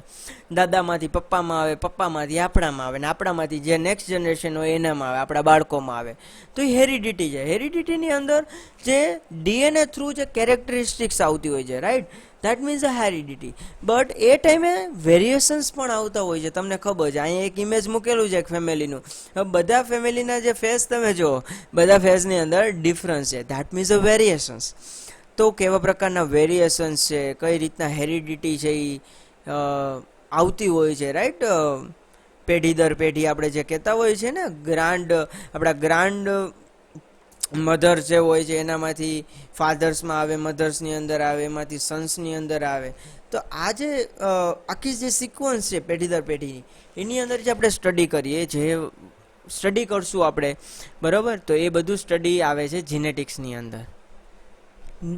દાદામાંથી પપ્પામાં આવે, પપ્પામાંથી આપણામાં આવે, ને આપણામાંથી જે નેક્સ્ટ જનરેશન હોય એનામાં આવે, આપણા બાળકોમાં આવે, તો એ હેરિડિટી છે. હેરિડિટીની અંદર જે ડીએનએ થ્રુ જે કેરેક્ટરિસ્ટિક્સ આવતી હોય છે, right, that means a heredity. But એ ટાઈમે વેરિએશન્સ પણ આવતા હોય છે. તમને ખબર છે, અહીંયા એક ઇમેજ મૂકેલું છે એક ફેમિલીનું. હવે બધા ફેમિલીના જે ફેસ તમે જુઓ, બધા ફેસની અંદર ડિફરન્સ છે. That means a variations. તો કેવા પ્રકારના વેરિએશન્સ છે, કઈ રીતના હેરિડિટી છે એ આવતી હોય છે, રાઈટ. પેઢી દર પેઢી આપણે જે કહેતા હોય છે ને, આપણા ગ્રાન્ડ મધર જે હોય છે એનામાંથી ફાધર્સમાં આવે, મધર્સની અંદર આવે, એમાંથી સન્સની અંદર આવે. તો આ જે આખી જે સિક્વન્સ છે પેઢી દર પેઢીની, એની અંદર જે આપણે સ્ટડી કરીએ, જે સ્ટડી કરશું આપણે, બરાબર, તો એ બધું સ્ટડી આવે છે જીનેટિક્સની અંદર.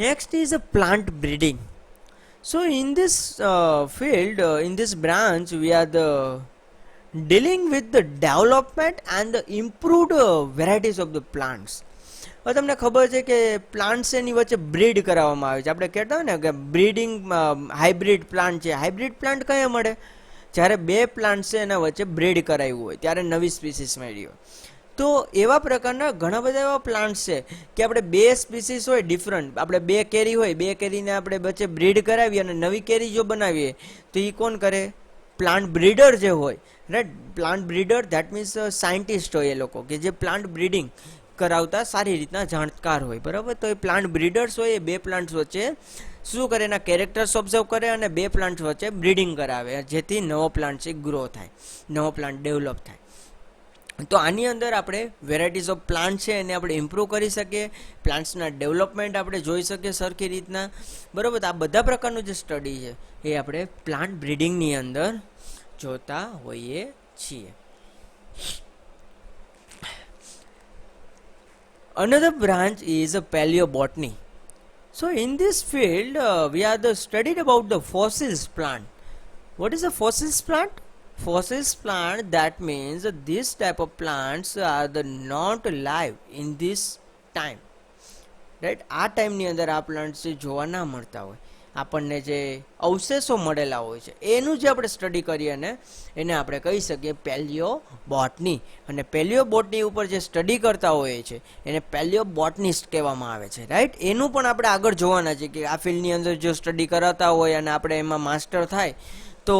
Next is a plant breeding. So in this field, in this branch V are the dealing with the development and the improved varieties of the plants. હવે તમને ખબર છે કે પ્લાન્ટ્સ એની વચ્ચે બ્રીડ કરાવવામાં આવે છે. આપણે કહેતા હોય ને કે બ્રીડિંગ, હાઇબ્રિડ પ્લાન્ટ છે. હાઇબ્રિડ પ્લાન્ટ કયા મળે? જ્યારે બે પ્લાન્ટ છે એના વચ્ચે બ્રીડ કરાવ્યું હોય ત્યારે નવી સ્પીસીસ મળી હોય. તો એવા પ્રકારના ઘણા બધા એવા પ્લાન્ટ્સ છે કે આપણે બે સ્પીસીસ હોય ડિફરન્ટ, આપણે બે કેરી હોય, બે કેરીને આપણે વચ્ચે બ્રીડ કરાવીએ અને નવી કેરી જો બનાવીએ તો એ કોણ કરે? પ્લાન્ટ બ્રીડર જે હોય, right. Plant breeder that means scientist હોય એ લોકો કે જે પ્લાન્ટ બ્રીડિંગ કરાવતા સારી રીતના જાણકાર હોય, બરાબર. તો એ પ્લાન્ટ બ્રીડર્સ હોય એ બે પ્લાન્ટ્સ વચ્ચે શું કરે? એના કેરેક્ટર્સ ઓબ્ઝર્વ કરે અને બે પ્લાન્ટ્સ વચ્ચે બ્રીડિંગ કરાવે, જેથી નવો પ્લાન્ટ છે ગ્રો થાય, નવો પ્લાન્ટ ડેવલપ થાય. તો આની અંદર આપણે વેરાયટીઝ ઓફ પ્લાન્ટ છે એને આપણે ઇમ્પ્રૂવ કરી શકીએ, પ્લાન્ટ્સના ડેવલપમેન્ટ આપણે જોઈ શકીએ સરખી રીતના, બરાબર. આ બધા પ્રકારનું જે સ્ટડી છે એ આપણે પ્લાન્ટ બ્રીડિંગની અંદર જોતા હોઈએ છીએ. Another branch is a paleobotany. So in this field, we are studied about the fossils plant. What is a fossils plant? Fossils plant, that means this type of plants are the not alive in this time, right. આ ટાઈમની અંદર આ plants જોવા ના મળતા હોય, આપણને જે અવશેષો મળેલા હોય છે એનું જે આપણે સ્ટડી કરીએ ને એને આપણે કહી શકીએ પેલિયોબોટની. અને પેલિયોબોટની ઉપર જે સ્ટડી કરતા હોઈએ છે એને પેલિયોબોટનિસ્ટ કહેવામાં આવે છે, રાઈટ. એનું પણ આપણે આગળ જોવાના છે કે આ ફિલ્ડની અંદર જો સ્ટડી કરાતા હોય અને આપણે એમાં માસ્ટર થાય તો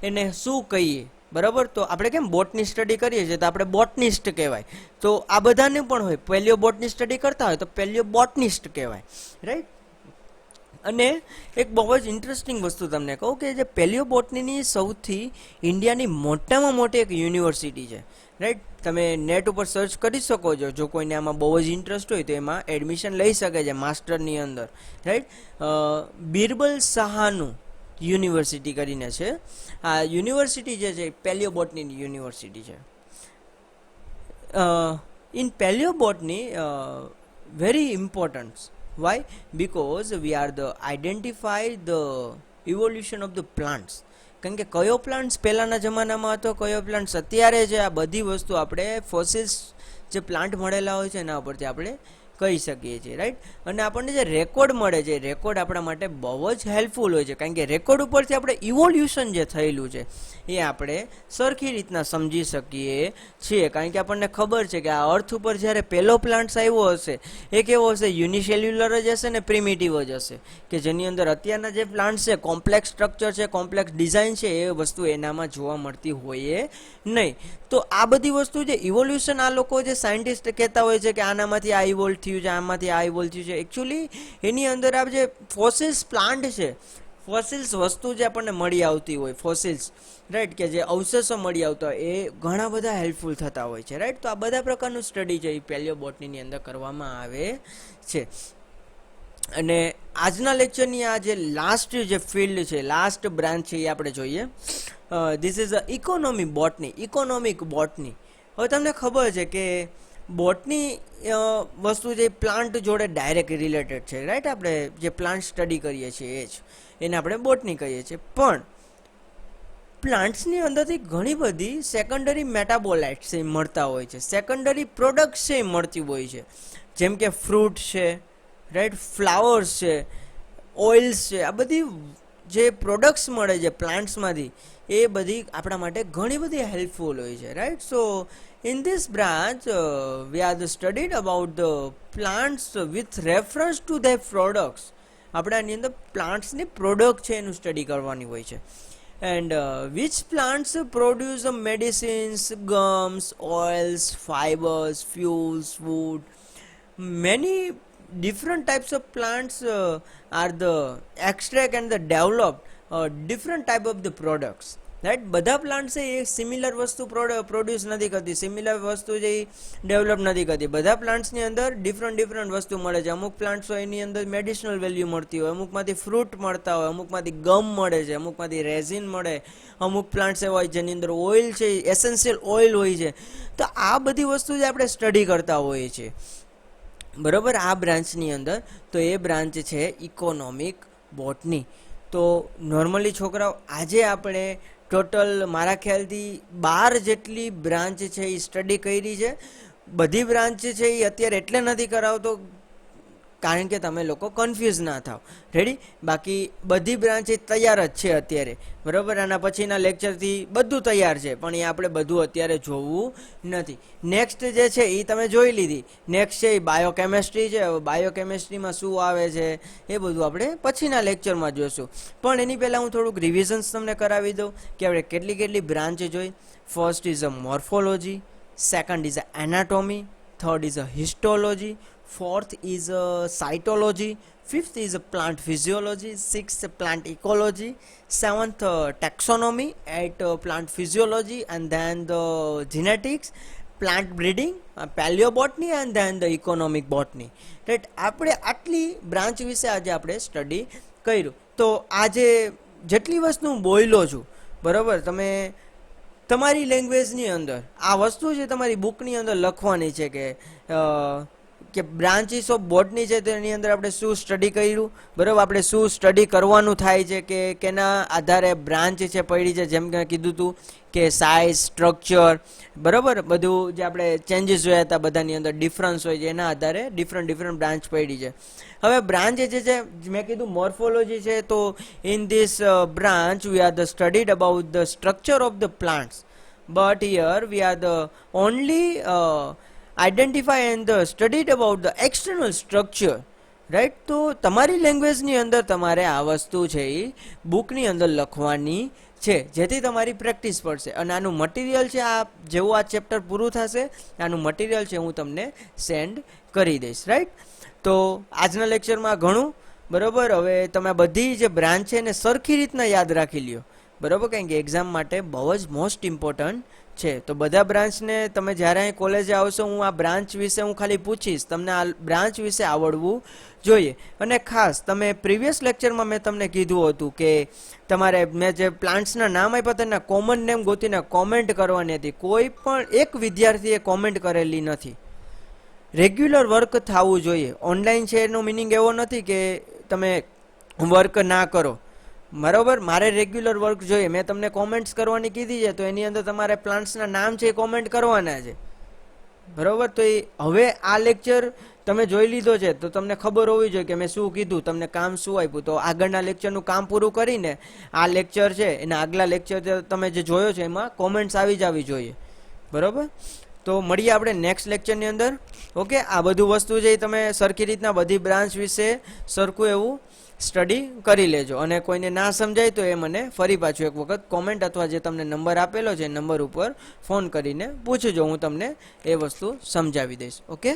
એને શું કહીએ, બરાબર. તો આપણે કેમ બોટની સ્ટડી કરીએ છીએ તો આપણે બોટનિસ્ટ કહેવાય. તો આ બધાને પણ હોય, પેલિયોબોટની સ્ટડી કરતા હોય તો પેલિયોબોટનિસ્ટ કહેવાય, રાઈટ. અને એક બહુ જ ઇન્ટરેસ્ટિંગ વસ્તુ તમને કહું કે જે પેલિયોબોટનીની સૌથી ઇન્ડિયાની મોટામાં મોટી એક યુનિવર્સિટી છે, રાઈટ. તમે નેટ ઉપર સર્ચ કરી શકો છો, જો કોઈને આમાં બહુ જ ઇન્ટરેસ્ટ હોય તો એમાં એડમિશન લઈ શકે છે માસ્ટરની અંદર, રાઈટ. બિરબલ સાહાનું યુનિવર્સિટી કરીને છે. આ યુનિવર્સિટી જે છે પેલિયોબોટનીની યુનિવર્સિટી છે. In palaeobotany very important. Why? Because we are the identify the evolution of the plants. કારણ કે કયો પ્લાન્ટ્સ પહેલાંના જમાનામાં હતો, કયો પ્લાન્ટ્સ અત્યારે છે, આ બધી વસ્તુ આપણે ફોસિલ્સ જે પ્લાન્ટ મળેલા હોય છે એના ઉપરથી આપણે કહી શકીએ છીએ, રાઈટ. અને આપણને જે રેકોર્ડ મળે છે રેકોર્ડ આપણા માટે બહુ જ હેલ્પફુલ હોય છે, કારણ કે રેકોર્ડ ઉપરથી આપણે ઇવોલ્યુશન જે થયેલું છે એ આપણે સરખી રીતના સમજી શકીએ છીએ. કારણ કે આપણને ખબર છે કે આ અર્થ ઉપર જ્યારે પહેલો પ્લાન્ટ્સ આવ્યો હશે એ કેવો હશે? યુનિસેલ્યુલર જ હશે ને પ્રિમિટિવ જ હશે, કે જેની અંદર અત્યારના જે પ્લાન્ટ્સ છે કોમ્પ્લેક્સ સ્ટ્રક્ચર છે, કોમ્પ્લેક્સ ડિઝાઇન છે, એ વસ્તુ એનામાં જોવા મળતી હોય નહીં. તો આ બધી વસ્તુ જે ઇવોલ્યુશન આ લોકો જે સાયન્ટિસ્ટ કહેતા હોય છે કે આનામાંથી આ ઇવોલ્વ થયું છે, આમાંથી આ ઇવોલ્વ થયું છે, એકચ્યુઅલી એની અંદર આ જે ફોસિલ્સ પ્લાન્ટ છે, ફોસિલ્સ વસ્તુ જે આપણને મળી આવતી હોય, ફોસિલ્સ, રાઈટ, કે જે અવશેષો મળી આવતા હોય એ ઘણા બધા હેલ્પફુલ થતા હોય છે, રાઈટ. તો આ બધા પ્રકારનું સ્ટડી છે એ પેલિયોબોટનીની અંદર કરવામાં આવે છે. અને આજના લેક્ચરની આ જે લાસ્ટ જે ફિલ્ડ છે, લાસ્ટ બ્રાન્ચ છે એ આપણે જોઈએ. This is a economy botany, economic botany. હવે તમને ખબર છે કે બોટની વસ્તુ જે પ્લાન્ટ જોડે ડાયરેક્ટ રિલેટેડ છે, રાઈટ. આપણે જે પ્લાન્ટ સ્ટડી કરીએ છીએ એ જ એને આપણે બોટની કહીએ છીએ. પણ પ્લાન્ટ્સની અંદરથી ઘણી બધી સેકન્ડરી મેટાબોલાઇટ્સ એ મળતા હોય છે, સેકન્ડરી પ્રોડક્ટ્સ એ મળતી હોય છે, જેમ કે ફ્રૂટ છે, રાઈટ, ફ્લાવર્સ છે, ઓઇલ્સ છે. આ બધી જે પ્રોડક્ટ્સ મળે છે પ્લાન્ટ્સમાંથી એ બધી આપણા માટે ઘણી બધી હેલ્પફુલ હોય છે, right. So in this branch we are studied about the plants with reference to their products. આપણે આની અંદર પ્લાન્ટ્સની પ્રોડક્ટ છે એનું સ્ટડી કરવાની હોય છે. and which plants produce medicines, gums, oils, fibers, fuels, wood. Many different types of plants are the extract and the developed different type of the products, right. બધા plant છે એ સિમિલર વસ્તુ produce નથી કરતી, similar વસ્તુ જે develop નથી કરતી. બધા પ્લાન્ટ્સની અંદર ડિફરન્ટ વસ્તુ મળે છે. અમુક પ્લાન્ટ્સ હોય એની અંદર મેડિસિનલ વેલ્યુ મળતી હોય, અમુકમાંથી ફ્રૂટ મળતા હોય, અમુકમાંથી ગમ મળે છે, અમુકમાંથી રેઝિન મળે, અમુક પ્લાન્ટ્સ એવા હોય જેની અંદર ઓઇલ છે, એસેન્શિયલ ઓઇલ હોય છે. તો આ બધી વસ્તુ જે આપણે સ્ટડી કરતા હોઈએ છીએ, બરાબર, આ બ્રાન્ચની અંદર. તો એ બ્રાન્ચ છે ઇકોનોમિક બોટની. તો નોર્મલી છોકરાઓ આજે આપણે ટોટલ મારા ખ્યાલથી 12 જેટલી બ્રાન્ચ છે એ સ્ટડી કરી છે. બધી બ્રાન્ચ છે એ અત્યારે એટલે નથી કરાવતો કારણ કે તમે લોકો કન્ફ્યુઝ ના થાવ. રેડી? બાકી બધી બ્રાન્ચ તૈયાર જ છે અત્યારે, બરાબર. આના પછીના લેક્ચરથી બધું તૈયાર છે, પણ એ આપણે બધું અત્યારે જોવું નથી. નેક્સ્ટ જે છે એ તમે જોઈ લીધી. નેક્સ્ટ છે એ બાયોકેમેસ્ટ્રી છે. હવે બાયોકેમેસ્ટ્રીમાં શું આવે છે એ બધું આપણે પછીના લેક્ચરમાં જોઈશું. પણ એની પહેલાં હું થોડુંક રિવિઝન્સ તમને કરાવી દઉં કે આપણે કેટલી કેટલી બ્રાન્ચ જોઈ. First is a morphology, second is a anatomy, third is a histology, fourth is a cytology, fifth is a plant physiology, sixth plant ecology, seventh taxonomy, eighth plant physiology, and then the genetics, plant breeding, paleobotany, and then the economic botany. Right? આપણે આટલી branch વિશે આજે આપણે study કર્યું. તો આજે જેટલી વસ્તુ હું બોલ્યો છું, બરાબર, તમે તમારી લેંગ્વેજની અંદર આ વસ્તુ છે તમારી બુકની અંદર લખવાની છે કે બ્રાન્ચીસ ઓફ બોટની છે તો એની અંદર આપણે શું સ્ટડી કર્યું, બરાબર. આપણે શું સ્ટડી કરવાનું થાય છે કે કેના આધારે બ્રાન્ચ છે પડી છે. જેમ કે કીધું હતું કે સાઇઝ, સ્ટ્રક્ચર, બરાબર, બધું જે આપણે ચેન્જીસ જોયા હતા બધાની અંદર ડિફરન્સ હોય છે, એના આધારે ડિફરન્ટ બ્રાન્ચ પડી છે. હવે બ્રાન્ચ જે છે મેં કીધું મોર્ફોલોજી છે, તો in this branch V are the studied about the structure of the plants, but here we are the only identify and studied about the external structure. Right? તો તમારી લેંગ્વેજની અંદર તમારે આ વસ્તુ છે એ બુકની અંદર લખવાની છે, જેથી તમારી પ્રેક્ટિસ પડશે. અને આનું મટીરિયલ છે, આ જેવું આ ચેપ્ટર પૂરું થશે આનું મટીરિયલ છે હું તમને સેન્ડ કરી દઈશ. રાઈટ? તો આજના લેક્ચરમાં ઘણું, બરાબર. હવે તમે બધી જે બ્રાન્ચ છે એને સરખી રીતના યાદ રાખી લ્યો, બરાબર, કારણ કે એક્ઝામ માટે બહુ જ મોસ્ટ ઇમ્પોર્ટન્ટ છે. તો બધા બ્રાન્ચને તમે જ્યારે અહીં કોલેજે આવશો, હું આ બ્રાન્ચ વિશે હું ખાલી પૂછીશ, તમને આ બ્રાન્ચ વિશે આવડવું જોઈએ. અને ખાસ તમે પ્રીવિયસ લેક્ચરમાં મેં તમને કીધું હતું કે તમારે મેં જે પ્લાન્ટ્સના નામ આપ્યા હતા એના કોમન નેમ ગોતીને કોમેન્ટ કરવાની હતી. કોઈ પણ એક વિદ્યાર્થીએ કોમેન્ટ કરેલી નથી. રેગ્યુલર વર્ક થવું જોઈએ. ઓનલાઈન છે એનો મિનિંગ એવો નથી કે તમે વર્ક ના કરો, બરાબર. મારે રેગ્યુલર વર્ક જોઈએ. મેં તમને કોમેન્ટ્સ કરવાની કીધી છે, તો એની અંદર તમારે પ્લાન્ટ્સના નામ છે એ કોમેન્ટ કરવાના છે, બરાબર. તો એ હવે આ લેક્ચર તમે જોઈ લીધો છે તો તમને ખબર હોવી જોઈએ કે મેં શું કીધું, તમને કામ શું આપ્યું. તો આગળના લેક્ચરનું કામ પૂરું કરીને આ લેક્ચર છે એના આગલા લેક્ચર તમે જે જોયો છે એમાં કોમેન્ટ્સ આવી જવી જોઈએ, બરાબર. તો મળીએ આપણે નેક્સ્ટ લેક્ચરની અંદર. ઓકે, આ બધું વસ્તુ છે એ તમે સરખી રીતના બધી બ્રાન્ચ વિશે સરખું એવું સ્ટડી કરી લેજો. અને કોઈને ના સમજાય તો એ મને ફરી પાછું એક વખત કોમેન્ટ અથવા જે તમને નંબર આપેલો છે એ નંબર ઉપર ફોન કરીને પૂછજો, હું તમને એ વસ્તુ સમજાવી દઈશ. ઓકે.